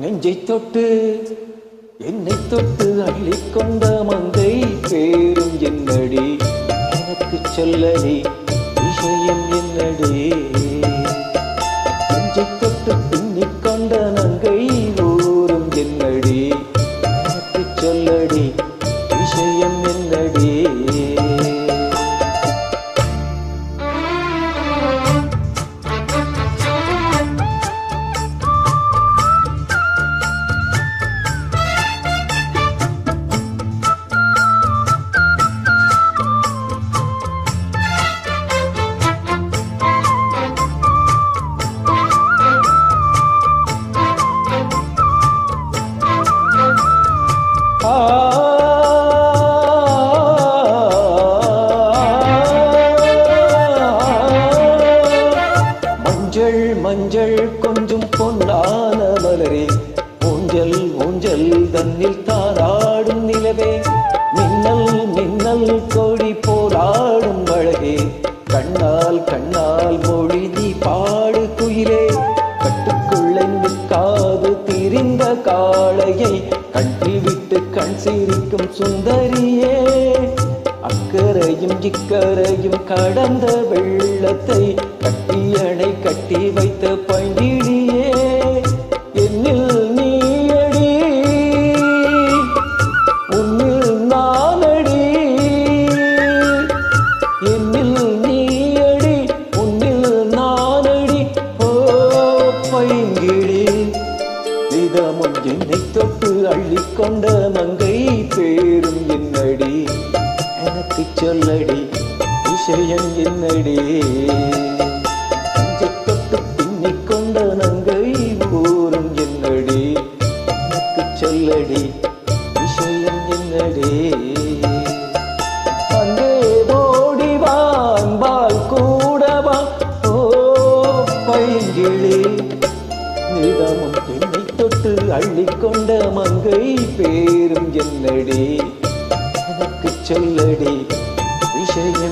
நெஞ்சை தொட்டு என்னை தொட்டு அள்ளிக்கொண்ட மங்கை பேரும் என்னடி எனக்கு சொல்லடி விஷயம் என்னடி நெஞ்சை தொட்டு பின்னிக்கொண்ட நங்கை ஊரும் என்னடி எனக்கு சொல்லடி விஷயம் என்னடி மஞ்சள் மஞ்சள் கொஞ்சம் பொன்னான மலரே ஊஞ்சல் ஊஞ்சல் தன்னில் தாராடும் நிலவே மின்னல் மின்னல் கொடி போராடும் அழகே கண்ணால் கண்ணால் மொழி நீ பாடு குயிலே கட்டுக்குள்ளே நிற்காது திரிந்த காளையை கட்டிவிட்டு கண் சிரிக்கும் சுந்தரியே அக்கரையும் இக்கரையும் கடந்த வெள்ளத்தை கட்டியணை கட்டி வைத்த பைங்கிடியே என்னில் நீயடி உன்னில் நானடி என்னில் நீயடி உன்னில் நானடி ஓ பைங்கிடி இதமும் என்னை தொட்டு அள்ளிக்கொண்ட மங்கை பேரும் என்னடி எனக்கு சொல்லடி விஷயம் என்னடி நெஞ்சை தொட்டு பின்னிக்கொண்ட நங்கை ஊரும் என்னடி எனக்கு சொல்லடி விஷயம் என்னடி அங்கே ஓடிவா அன்பால் கூடவா ஓ பைங்கிளி நிதமும் என்னை தொட்டு அள்ளிக்கொண்ட மங்கை பேரும் என்னடி எனக்கு சொல்லடி விஷயம்